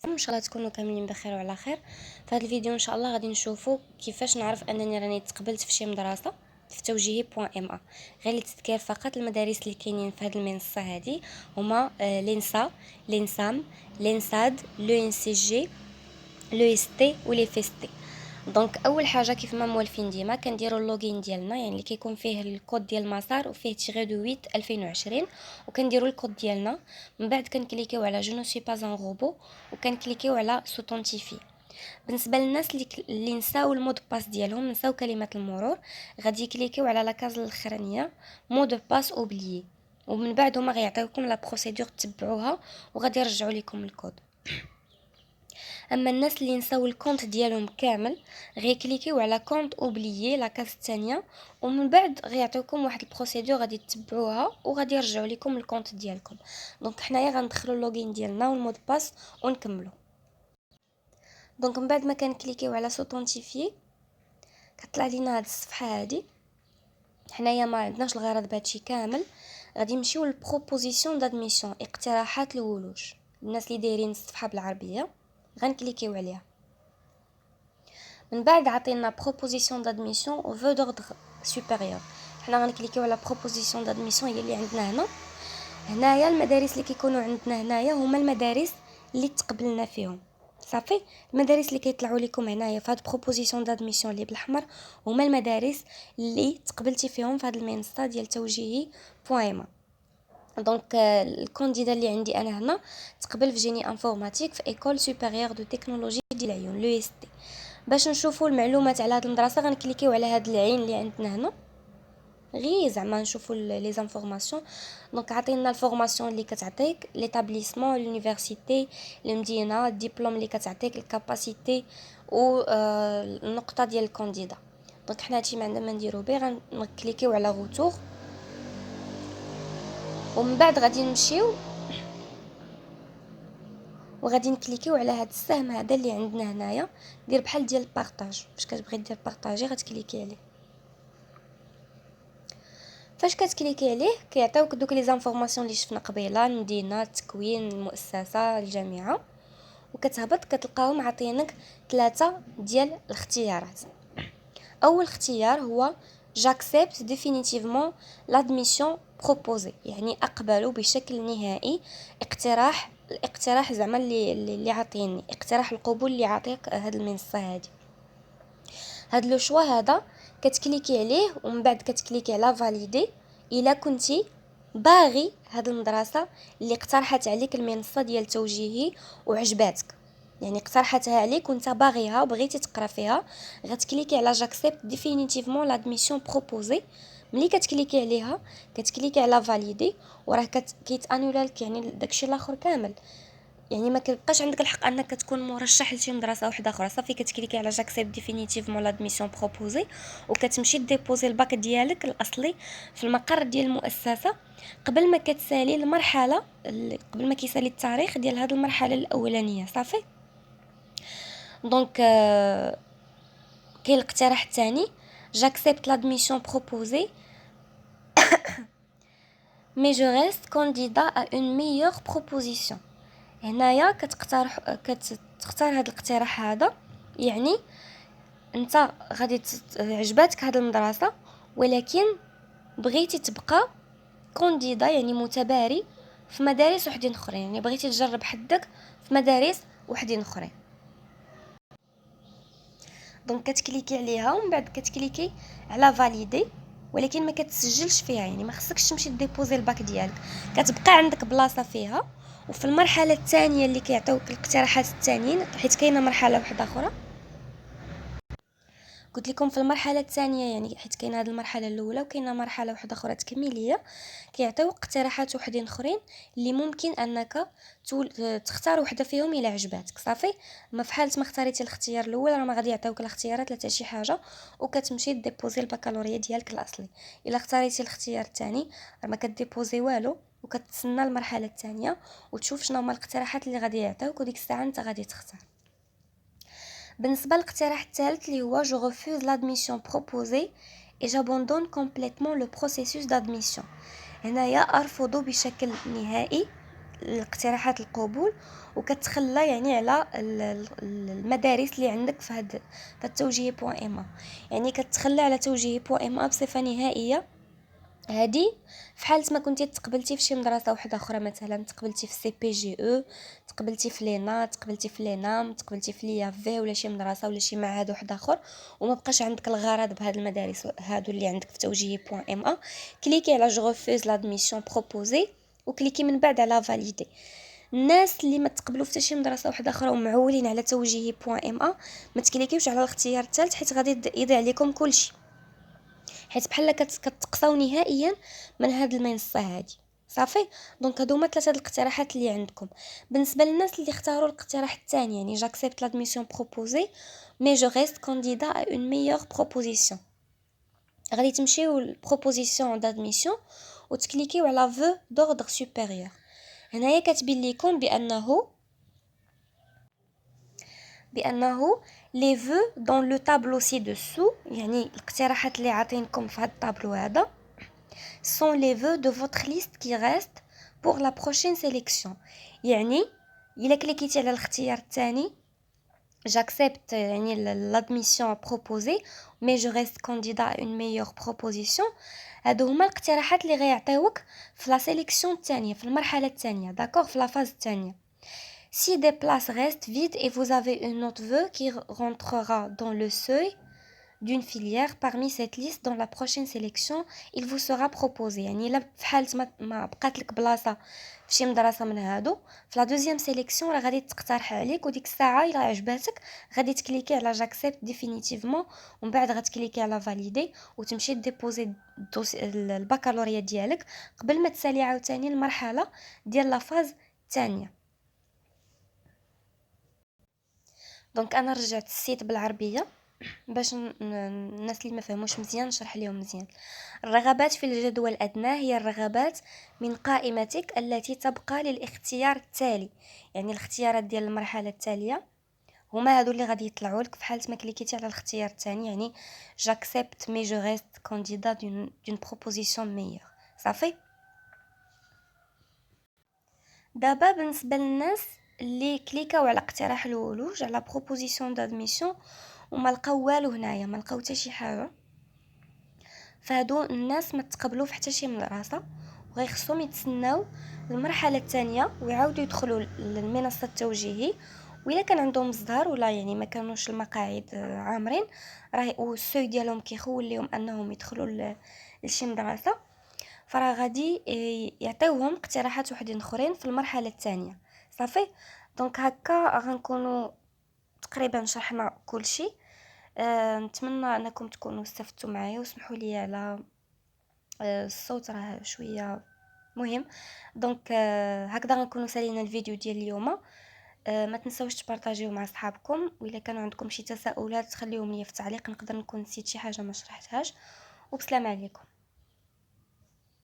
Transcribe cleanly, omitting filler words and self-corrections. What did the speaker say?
ان شاء الله تكونوا كاملين بخير وعلى خير. في هذا الفيديو ان شاء الله غادي نشوفوا كيفاش نعرف انني راني تقبلت في شي مدرسه في توجيهي .ma. غير للتذكير فقط، المدارس اللي كاينين في هذه المنصه هذه هما لينسا، لينسام، لينساد، لو ان سي جي، لو اس تي ولي فيستي. دونك اول حاجه كيف ما موالفين ديما كنديروا اللوغين ديالنا، يعني اللي كيكون فيه الكود ديال المسار وفيه تيغي دو 8 2020، وكنديروا الكود ديالنا. من بعد كنكليكيو على جو نو سوي با ان روبو وكنكليكيو على سوتونتيفي. بالنسبه للناس اللي نساو المود باس ديالهم، نساو كلمه المرور، غادي يكليكيو على لاكاز الاخرانيه مود باس اوبليي، ومن بعد هما غيعطيوكم لا بروسيدور تتبعوها وغادي يرجعوا لكم الكود. اما الناس اللي نساو الكونت ديالهم كامل غيكليكيو على كونت اوبليي لاكاز الثانيه، ومن بعد غيعطيوكم واحد البروسيدور غادي تتبعوها وغادي يرجعوا لكم الكونت ديالكم. دونك حنايا غندخلوا اللوغين ديالنا والمود باس ونكملوا. دونك من بعد ما كنكليكيو على سوتونتيفي كطلع لينا هاد الصفحه هادي. حنايا ما عندناش الغرض بهادشي كامل، غادي نمشيو للبروبوزيسيون دادميسيون، اقتراحات الولوج. الناس اللي دايرين الصفحه بالعربيه غنكليكيو عليها. من بعد عطينا بروبوزيسيون دادميسيون او فو دوردر سوبيريور، حنا غنكليكيو على بروبوزيسيون دادميسيون هي اللي عندنا هنا. هنايا المدارس اللي كيكونوا عندنا هنايا هما المدارس اللي تقبلنا فيهم. صافي، المدارس اللي كيطلعوا لكم هنايا في هاد بروبوزيسيون دادميسيون اللي بالاحمر هما المدارس اللي تقبلتي فيهم في هاد المنصه ديال توجيهي .ma. دونك الكانديدا اللي عندي انا هنا تقبل في جيني انفورماتيك في ايكول سوبيريور دو تكنولوجي ديال العيون لو اس تي. باش نشوفوا المعلومات على هاد المدرسه غنكليكيو على هاد العين اللي عندنا هنا، غير زعما نشوفوا لي زانفورماسيون. دونك عطينا الفورماسيون اللي كتعطيك ليتابليسمون، لونيفرسيتي، المدينه، الدبلوم اللي كتعطيك، الكاباسيتي و النقطه ديال الكانديدا. دونك حنا هادشي ما عندنا ما نديرو به، غنكليكيو على غوتور، ومن بعد غادي نمشيو وغادي نكليكيو على هاد السهم هذا اللي عندنا هنايا، دير بحال ديال بارطاج. فاش كتبغي دير بارطاجي غتكليكي عليه. فاش كتكليكي عليه كيعطيوك دوك لي زانفورماسيون اللي شفنا قبيله، المدينه، التكوين، المؤسسه، الجامعه، وكتهبط كتلقاهم عاطينك 3 ديال الاختيارات. اول اختيار هو j'accepte définitivement l'admission proposée، يعني اقبل بشكل نهائي الاقتراح زعما اللي عاطيني، اقتراح القبول اللي عاطيك هاد المنصه هادي. هاد لو شوا هذا كتكليكي عليه ومن بعد كتكليكي على فاليدي الا كنتي باغي هاد المدرسه اللي اقترحت عليك المنصه ديال توجيهي وعجباتك، يعني اقترحتها عليك وانت باغيها وبغيتي تقرا فيها. غتكليكي على جاكسبت ديفينيتيفمون لادميسيون بروبوزي. ملي كتكليكي عليها كتكليكي على فاليدي وراه كيتانولا لك يعني داكشي الاخر كامل، يعني ما كيبقاش عندك الحق انك تكون مرشح لشي مدرسه وحده اخرى. صافي كتكليكي على جاكسيب ديفينيتيفمون لادميسيون بروبوزي وكتمشي ديبوزي الباك ديالك الاصلي في المقر ديال المؤسسه قبل ما كتسالي المرحله قبل ما كيسالي التاريخ ديال هذه المرحله الاولانيه. صافي دونك كاين الاقتراح الثاني j'accepte l'admission proposée mais je reste candidat à une meilleure proposition. هنايا كتختار هذا الاقتراح هذا، يعني انت غادي عجباتك هذه المدرسه ولكن بغيتي تبقى كونديدا يعني متباري في مدارس وحدين اخرين، يعني بغيتي تجرب حدك في مدارس وحدين اخرين. دونك كتكليكي عليها ومن بعد كتكليكي على فاليدي، ولكن ما كتسجلش فيها، يعني ما خصكش تمشي ديبوزي الباك ديالك، كتبقى عندك بلاصه فيها. وفي المرحله الثانيه اللي كيعطيوك الاقتراحات الثانيين، حيت كاينه مرحله واحده اخرى قلت لكم في المرحله الثانيه، يعني حيت كاينه هذه المرحله الاولى وكاينه مرحله واحده اخرى تكميليه، كيعطيو اقتراحات وحدين اخرين اللي ممكن انك تختار وحده فيهم الا عجباتك. صافي، ما في حاله ما اختاريتي الاختيار الاول راه ما غادي يعطيوك الاختيارات لا حتى شي حاجه، وكتمشي ديبوزي البكالوريا ديالك الاصلي. الا اختاريتي الاختيار الثاني راه ما كديبوزي والو، وكتسنى المرحله الثانيه وتشوف شنو هما الاقتراحات اللي غادي يعطيوك، وديك الساعه انت غادي تختار. بالنسبه للاقتراح الثالث اللي هو جو refuse l'admission proposée et j'abandonne complètement le processus d'admission، هنايا ارفض بشكل نهائي الاقتراحات القبول، وكتخلى يعني على المدارس اللي عندك في هاد التوجيه بوان ام. يعني كتخلى على توجيه بوان ام بصفه نهائيه. هادي في حاله ما كنتي تقبلتي في شي مدرسه واحده اخرى، مثلا تقبلتي في سي بي جي او، تقبلتي في لينا، تقبلتي في لينام، تقبلتي في ليافي ولا شي مدرسه ولا شي معهد واحد اخر، وما بقاش عندك الغرض بهاد المدارس هادو اللي عندك في توجيه بوان ام ا، كليكي على جو ريفوز لادميسيون بروبوزي وكليكي من بعد على فاليدي. الناس اللي ما تقبلوا في شي مدرسه واحده اخرى ومعولين على توجيه بوان ام ا، ما تكليكيوش على الاختيار الثالث، حيت غادي يضيع عليكم كلشي، حيت بحال كتقصاو نهائيا من هاد المنصه هادي. صافي. دونك هادو هما ثلاثه الاقتراحات اللي عندكم. بالنسبه للناس اللي اختاروا الاقتراح الثاني، يعني جاكسبت لادميسيون بروبوزي مي جو ريست كانديدا ا اون ميور بروبوزيسيون، غادي تمشيو للبروبوزيسيون دادميسيون وتكليكيو على فو دوردر سوبيريور. هنايا كتبين لكم بانه لي فو دون لو طابلو سي دوسو، يعني الاقتراحات اللي عاطينكم في هذا الطابلو هذا sont les vœux de votre liste qui reste pour la prochaine sélection. يعني الا كليكيتي على الاختيار الثاني j'accepte يعني l'admission proposée mais je reste candidat à une meilleure proposition، هادو هما الاقتراحات اللي غيعطيوك في لا سيليكسيون الثانيه، في المرحله الثانيه، داكوغ، في لا فاز الثانيه. Si des places restent vides et vous avez une autre vœu qui rentrera dans le seuil d'une filière parmi cette liste dans la prochaine sélection, il vous sera proposé. يعني الا في حاله ما بقات لك بلاصه في شي مدرسه من هادو، في لا دوزيام سيليكسيون راه غادي تقترح عليك، وديك الساعه الا عجباتك غادي تكليكي على جاكسبت ديفينيتيفمون، ومن بعد غتكليكي على فاليدي وتمشي ديبوزي البكالوريا ديالك قبل ما تسالي عاوتاني المرحله ديال لا فاز الثانيه. دونك انا رجعت السيت بالعربيه باش الناس اللي ما فهموش مزيان نشرح لهم مزيان. الرغبات في الجدول الأدنى هي الرغبات من قائمتك التي تبقى للاختيار التالي، يعني الاختيارات ديال المرحلة التالية هما هادو اللي غادي يطلعوا لك في حالة ما كليكيتي على الاختيار الثاني، يعني j'accepte mais je reste candidat d'une proposition meilleure. صافي. دابا بالنسبه للناس اللي كليكاو على اقتراح الولوج على بروبوزيسيون دادميسيون وما لقاو والو هنايا، ما لقاو حتى شي حاجه، فهادو الناس ما تقبلوا في حتى شي مدرسه وغيخصهم يتسناو المرحله الثانيه ويعاودوا يدخلوا للمنصه التوجيهي. وإلا كان عندهم ازدهار ولا يعني ما كانوش المقاعد عامرين راه والسوي ديالهم كيخول لهم انهم يدخلوا لشي مدرسه، فراه غادي يعطيوهم اقتراحات وحدين اخرين في المرحله الثانيه. صافي. دونك هكا غنكونوا تقريبا شرحنا كل شيء. نتمنى انكم تكونوا استفدتوا معايا، وسمحوا لي على الصوت راه شويه مهم. دونك هكذا غنكونوا سالينا الفيديو ديال اليوم. ما تنساوش تبارطاجيو مع اصحابكم، واذا كانوا عندكم شي تساؤلات خليهم لي في التعليق، نقدر نكون نسيت شي حاجه ما شرحتهاش. وبسلام عليكم.